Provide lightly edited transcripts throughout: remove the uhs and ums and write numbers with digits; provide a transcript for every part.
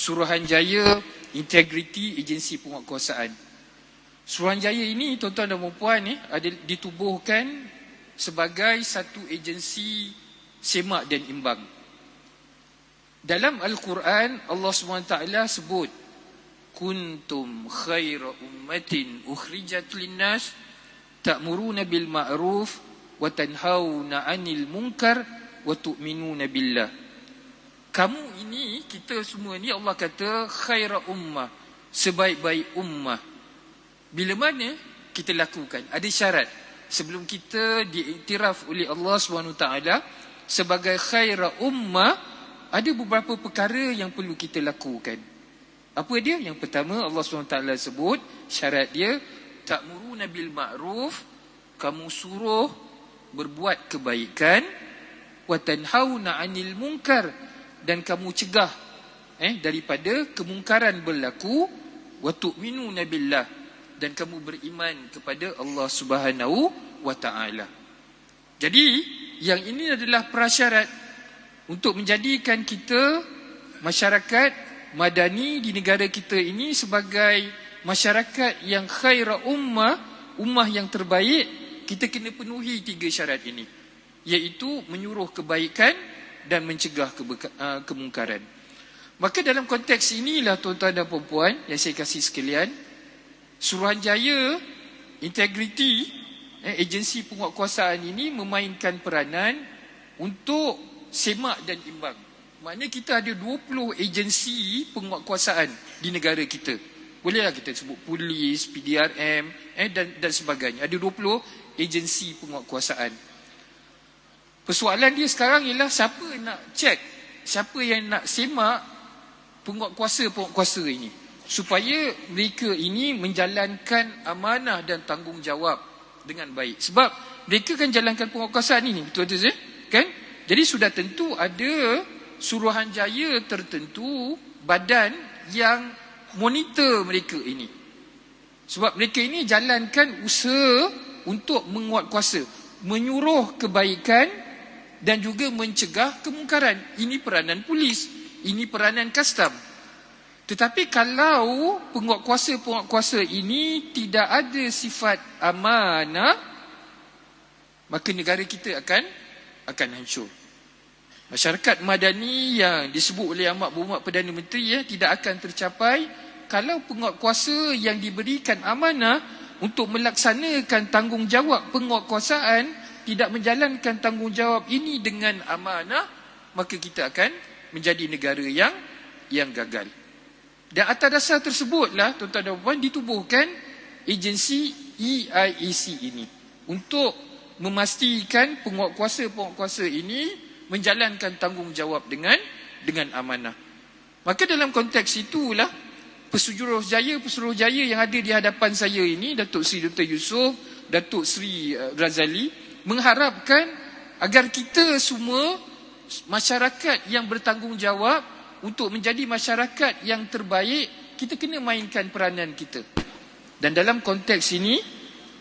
Suruhanjaya Integriti Agensi Penguatkuasaan. Suruhanjaya ini, tuan-tuan dan puan-puan, ada ditubuhkan sebagai satu agensi semak dan imbang. Dalam Al-Quran, Allah SWT sebut, kuntum khaira ummatin ukhrijat linnas ta'muruna bil ma'ruf wa tanhauna 'anil munkar wa tu'minuna billah. Kamu ini, kita semua ni, Allah kata khaira ummah, sebaik-baik ummah. Bila mana kita lakukan? Ada syarat. Sebelum kita diiktiraf oleh Allah SWT sebagai khaira ummah, ada beberapa perkara yang perlu kita lakukan. Apa dia? Yang pertama, Allah SWT sebut, syarat dia, ta'muruna bil ma'ruf, kamu suruh berbuat kebaikan, wa tanhauna 'anil munkar, dan kamu cegah daripada kemungkaran berlaku, wa tu'minuna billah, dan kamu beriman kepada Allah Subhanahu wa taala. Jadi, yang ini adalah prasyarat untuk menjadikan kita masyarakat madani di negara kita ini sebagai masyarakat yang khaira ummah, ummah yang terbaik. Kita kena penuhi 3 syarat ini, iaitu menyuruh kebaikan dan mencegah kemungkaran. Maka dalam konteks inilah, tuan-tuan dan puan-puan yang saya kasih sekalian, Suruhanjaya Integriti Agensi Penguatkuasaan ini memainkan peranan untuk semak dan imbang. Maknanya kita ada 20 agensi penguatkuasaan di negara kita. Bolehlah kita sebut polis, PDRM dan sebagainya. Ada 20 agensi penguatkuasaan. Persoalan dia sekarang ialah siapa nak cek, siapa yang nak semak penguatkuasa ini, supaya mereka ini menjalankan amanah dan tanggungjawab dengan baik. Sebab mereka kan jalankan penguatkuasaan ini, betul-betul kan? Jadi sudah tentu ada suruhanjaya tertentu, badan yang monitor mereka ini. Sebab mereka ini jalankan usaha untuk menguatkuasa, menyuruh kebaikan dan juga mencegah kemungkaran. Ini peranan polis, ini peranan custom. Tetapi kalau penguatkuasa ini tidak ada sifat amanah, maka negara kita akan hancur. Masyarakat madani yang disebut oleh Amat Berhormat Perdana Menteri tidak akan tercapai kalau penguatkuasa yang diberikan amanah untuk melaksanakan tanggungjawab penguatkuasaan tidak menjalankan tanggungjawab ini dengan amanah, maka kita akan menjadi negara yang gagal. Dan atas dasar tersebutlah, tuan-tuan dan puan, ditubuhkan agensi EIAC ini untuk memastikan penguatkuasa ini menjalankan tanggungjawab dengan amanah. Maka dalam konteks itulah Pesuruhjaya yang ada di hadapan saya ini, Datuk Seri Dr. Yusof, Datuk Seri Razali, mengharapkan agar kita semua masyarakat yang bertanggungjawab untuk menjadi masyarakat yang terbaik, kita kena mainkan peranan kita. Dan dalam konteks ini,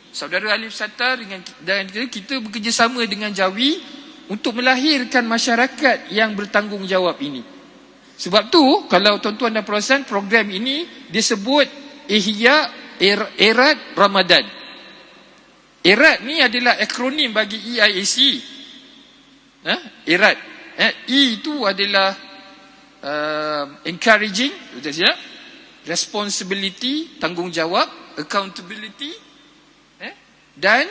Saudara Alif Sattar dan kita bekerjasama dengan Jawi untuk melahirkan masyarakat yang bertanggungjawab ini. Sebab tu, kalau tuan-tuan dan perasan, program ini disebut Ihya Erat Ramadan. Erat ni adalah akronim bagi EIAC. Erat. E itu adalah encouraging, betul tak? Responsibility, tanggungjawab, accountability, dan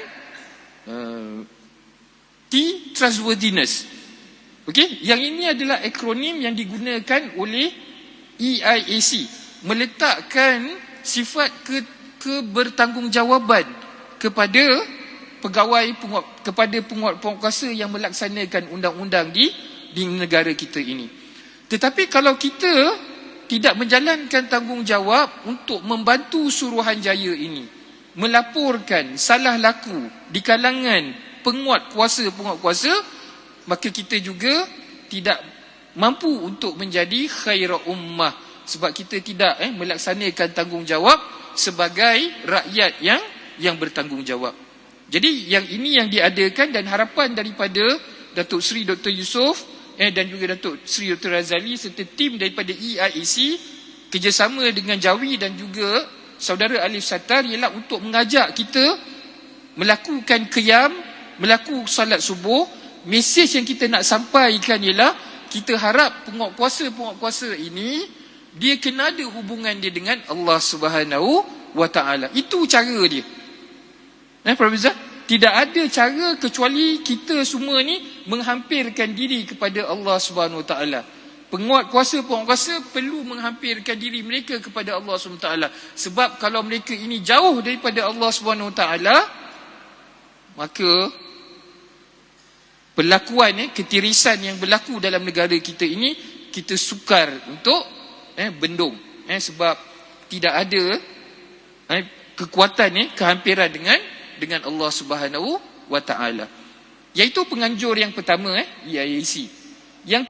T, trustworthiness. Okey, yang ini adalah akronim yang digunakan oleh EIAC, meletakkan sifat kebertanggungjawab kepada pegawai kepada penguatkuasa yang melaksanakan undang-undang di negara kita ini. Tetapi kalau kita tidak menjalankan tanggungjawab untuk membantu Suruhanjaya ini melaporkan salah laku di kalangan penguatkuasa, maka kita juga tidak mampu untuk menjadi khaira ummah, sebab kita tidak melaksanakan tanggungjawab sebagai rakyat yang bertanggungjawab. Jadi yang ini yang diadakan, dan harapan daripada Datuk Seri Dr. Yusof dan juga Datuk Seri Dr. Razali serta tim daripada EIAC kerjasama dengan Jawi dan juga saudara Alif Sattar ialah untuk mengajak kita melakukan qiyam, melakukan salat subuh. Mesej yang kita nak sampaikan ialah kita harap penguat kuasa ini dia kena ada hubungan dia dengan Allah Subhanahu wa taala. Itu cara dia. Profesor, tidak ada cara kecuali kita semua ni menghampirkan diri kepada Allah Subhanahu wa taala. Penguat kuasa perlu menghampirkan diri mereka kepada Allah Subhanahu wa taala. Sebab kalau mereka ini jauh daripada Allah Subhanahu wa taala, maka perlakuan ketirisan yang berlaku dalam negara kita ini kita sukar untuk bendung, sebab tidak ada kekuatan kehampiran dengan Allah Subhanahu wa taala. Iaitu penganjur yang pertama, EIAC. Yang